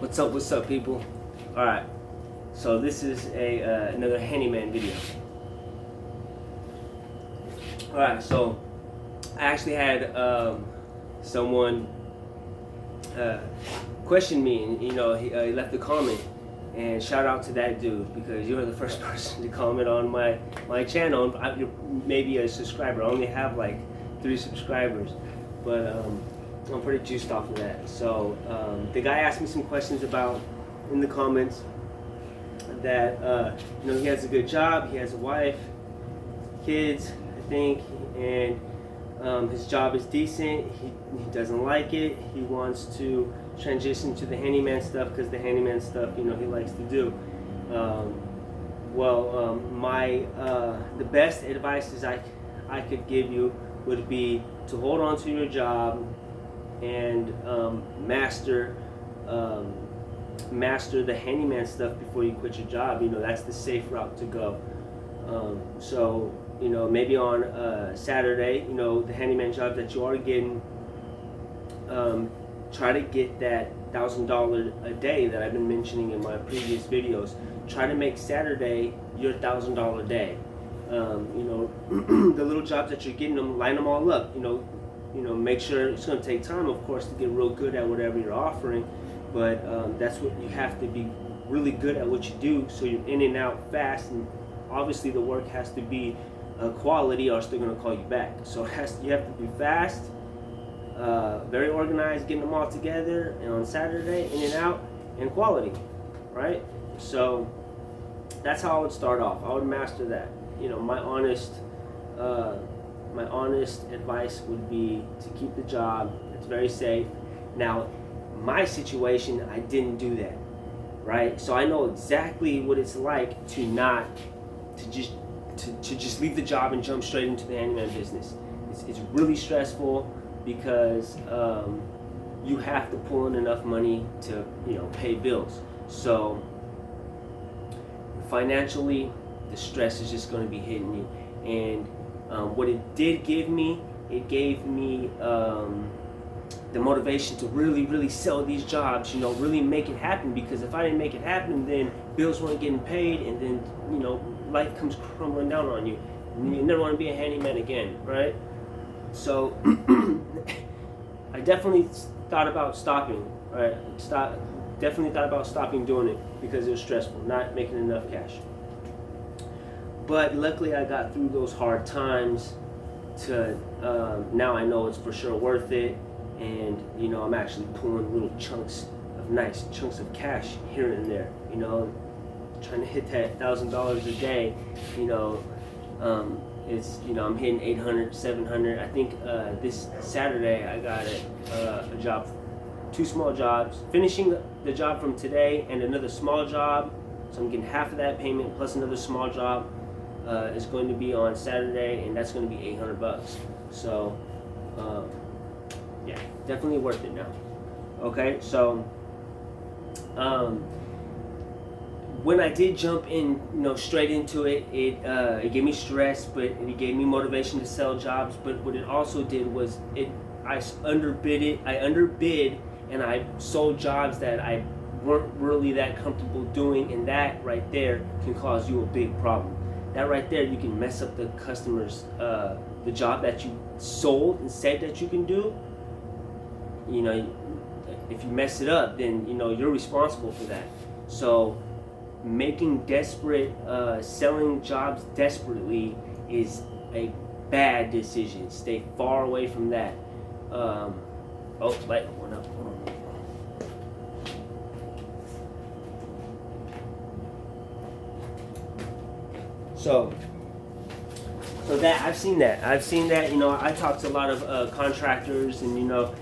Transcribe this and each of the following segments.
What's up, people? All right, so this is another handyman video. All right, so I actually had someone question me, and he left a comment. And shout out to that dude, because you're the first person to comment on my channel. You're maybe a subscriber. I only have like 3 subscribers, but I'm pretty juiced off of that. So the guy asked me some questions about in the comments that he has a good job, he has a wife, kids, I think, and his job is decent. He doesn't like it. He wants to transition to the handyman stuff because the handyman stuff, he likes to do. The best advice is I could give you would be to hold on to your job and master the handyman stuff before you quit your job. That's the safe route to go. Maybe on Saturday, the handyman job that you are getting, try to get that $1,000 a day that I've been mentioning in my previous videos. Try to make Saturday your $1,000 day. The little jobs that you're getting, line them all up. Make sure it's going to take time, of course, to get real good at whatever you're offering. But that's what you have to be really good at what you do, so you're in and out fast. And obviously, the work has to be quality, or else they're going to call you back. So you have to be fast, very organized, getting them all together, and on Saturday, in and out, and quality, right? So that's how I would start off. I would master that. My honest advice would be to keep the job. It's very safe. Now, my situation, I didn't do that, right? So I know exactly what it's like to just leave the job and jump straight into the handyman business. It's really stressful because you have to pull in enough money to pay bills. So financially, the stress is just going to be hitting you. And what it did give me, it gave me the motivation to really sell these jobs, really make it happen. Because if I didn't make it happen, then bills weren't getting paid, and then life comes crumbling down on you, and you never want to be a handyman again, right? So I definitely thought about stopping, right? Definitely thought about stopping doing it because it was stressful, not making enough cash. But luckily, I got through those hard times to now I know it's for sure worth it. And I'm actually pulling little nice chunks of cash here and there. Trying to hit that $1,000 a day. I'm hitting 800, 700. I think this Saturday I got a job, 2 small jobs, finishing the job from today and another small job. So I'm getting half of that payment plus another small job. Is going to be on Saturday, and that's going to be $800. So. Yeah, definitely worth it now. Okay, so when I did jump in, straight into it, it gave me stress, but it gave me motivation to sell jobs. But what it also did was I underbid, and I sold jobs that I weren't really that comfortable doing, and that right there can cause you a big problem. That right there, you can mess up the customers, the job that you sold and said that you can do. If you mess it up, then you're responsible for that. So making selling jobs desperately is a bad decision. Stay far away from that. Light went up. Hold on. So that I've seen that. I talked to a lot of contractors and a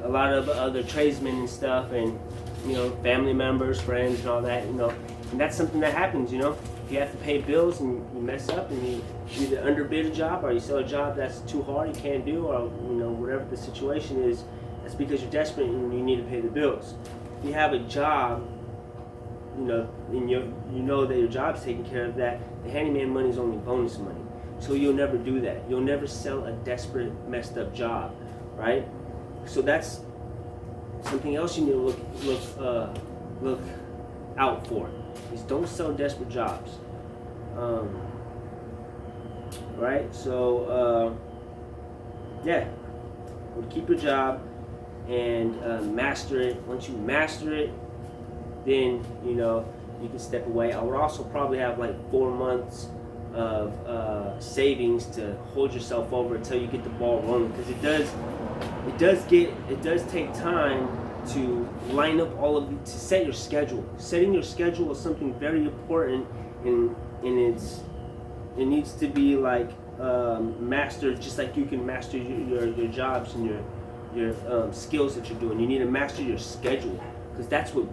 lot of other tradesmen and stuff, and family members, friends, and all that. And that's something that happens. If you have to pay bills and you mess up, and you either underbid a job or you sell a job that's too hard, you can't do, or whatever the situation is, that's because you're desperate and you need to pay the bills. If you have a job, and that your job's taking care of that, the handyman money is only bonus money. So you'll never do that. You'll never sell a desperate, messed up job, right? So that's something else you need to look out for is don't sell desperate jobs. Right? So yeah, keep your job and master it. Once you master it, then you can step away. I would also probably have like 4 months of savings to hold yourself over until you get the ball rolling, because it does take time to line up all of it, to set your schedule. Setting your schedule is something very important, and it needs to be like mastered, just like you can master your jobs and your skills that you're doing. You need to master your schedule, because that's what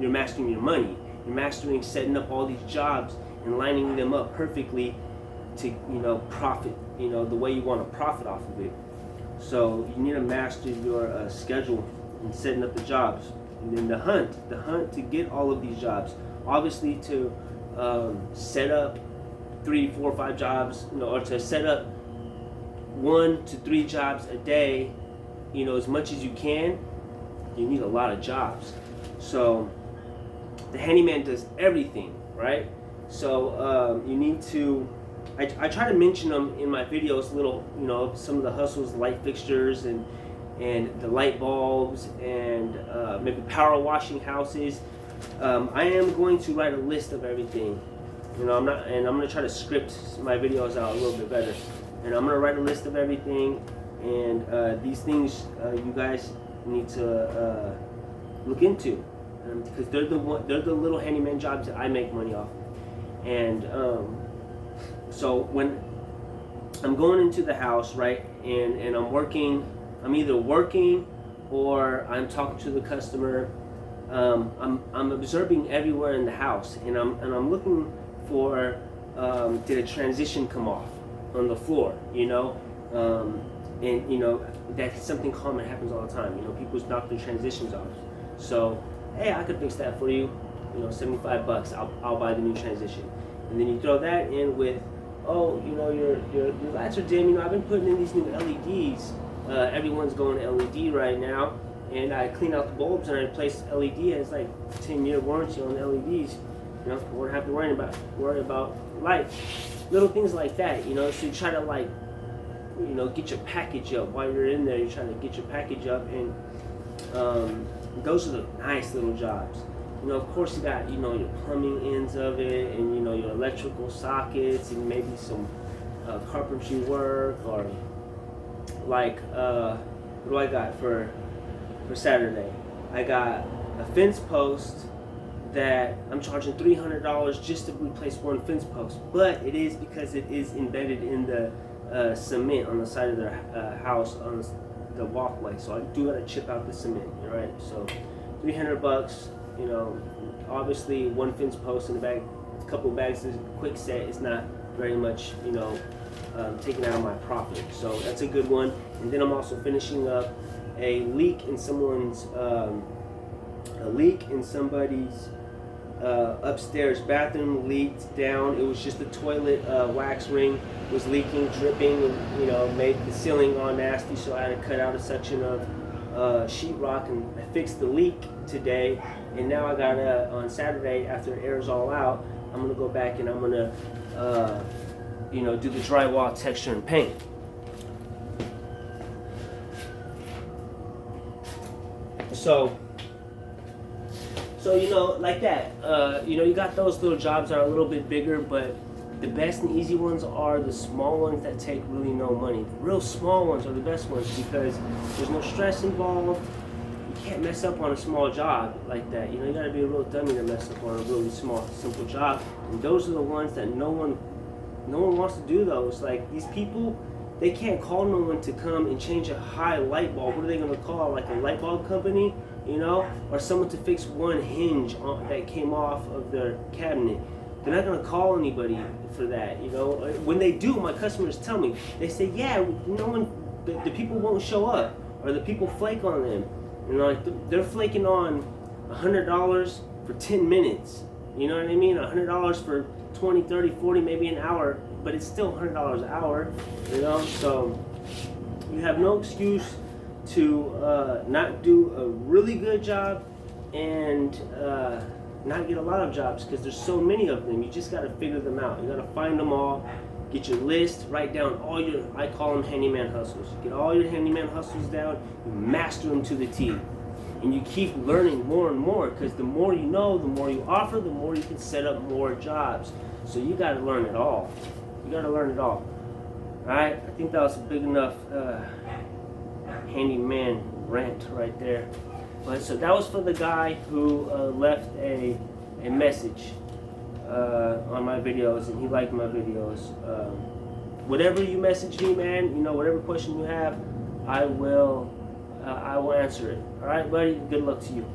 you're mastering your money. You're mastering setting up all these jobs and lining them up perfectly to profit, the way you want to profit off of it. So you need to master your schedule and setting up the jobs, and then the hunt to get all of these jobs. Obviously, to set up 3, 4, 5 jobs, or to set up 1 to 3 jobs a day, as much as you can. You need a lot of jobs. So the handyman does everything, right? So you need to, I try to mention them in my videos, little, some of the hustles, light fixtures and the light bulbs, and maybe power washing houses. I am going to write a list of everything. I'm going to try to script my videos out a little bit better. And I'm going to write a list of everything, and these things you guys need to look into, because they're the little handyman jobs that I make money off of. And so when I'm going into the house, right, and I'm either working or I'm talking to the customer. I'm observing everywhere in the house, and I'm looking for did a transition come off on the floor, and that's something common, happens all the time. People knock their transitions off. So hey, I could fix that for you. $75. I'll buy the new transition, and then you throw that in with, your lights are dim. I've been putting in these new LEDs. Everyone's going LED right now, and I clean out the bulbs and I replace LED. It's like 10-year warranty on LEDs. You won't have to worry about lights, little things like that. So you try to get your package up while you're in there. You're trying to get your package up, and those are the nice little jobs. Of course you got your plumbing ends of it, and your electrical sockets, and maybe some carpentry work, or like what do I got for Saturday? I got a fence post that I'm charging $300 just to replace one fence post, but it is because it is embedded in the cement on the side of their house on the walkway. So I do gotta chip out the cement, right? So $300. Obviously one fence post in a bag, a couple bags of quick set is not very much, taking out of my profit. So that's a good one. And then I'm also finishing up a leak in somebody's upstairs bathroom. Leaked down. It was just the toilet wax ring was leaking, dripping, and made the ceiling all nasty. So I had to cut out a section of sheetrock, and I fixed the leak today. And now I got on Saturday, after it airs all out, I'm gonna go back and I'm gonna do the drywall texture and paint. So like that. You got those little jobs that are a little bit bigger, but the best and easy ones are the small ones that take really no money. The real small ones are the best ones, because there's no stress involved. You can't mess up on a small job like that. You gotta be a real dummy to mess up on a really small, simple job. And those are the ones that no one wants to do those. Like, these people, they can't call no one to come and change a high light bulb. What are they gonna call? Like a light bulb company, or someone to fix one hinge that came off of their cabinet. They're not gonna call anybody for that. When they do, my customers tell me, they say, yeah, the people won't show up, or the people flake on them. They're flaking on $100 for 10 minutes. You know what I mean? $100 for 20, 30, 40, maybe an hour, but it's still $100 an hour. So you have no excuse to not do a really good job and not get a lot of jobs, because there's so many of them. You just got to figure them out. You got to find them all, get your list, write down all your, I call them handyman hustles. Get all your handyman hustles down, you master them to the T. And you keep learning more and more, because the more you know, the more you offer, the more you can set up more jobs. So you got to learn it all. You got to learn it all. Alright, I think that was a big enough handyman rant right there. But so that was for the guy who left a message on my videos, and he liked my videos. Whatever you message me, man, you know, whatever question you have, I will answer it. All right, buddy. Good luck to you.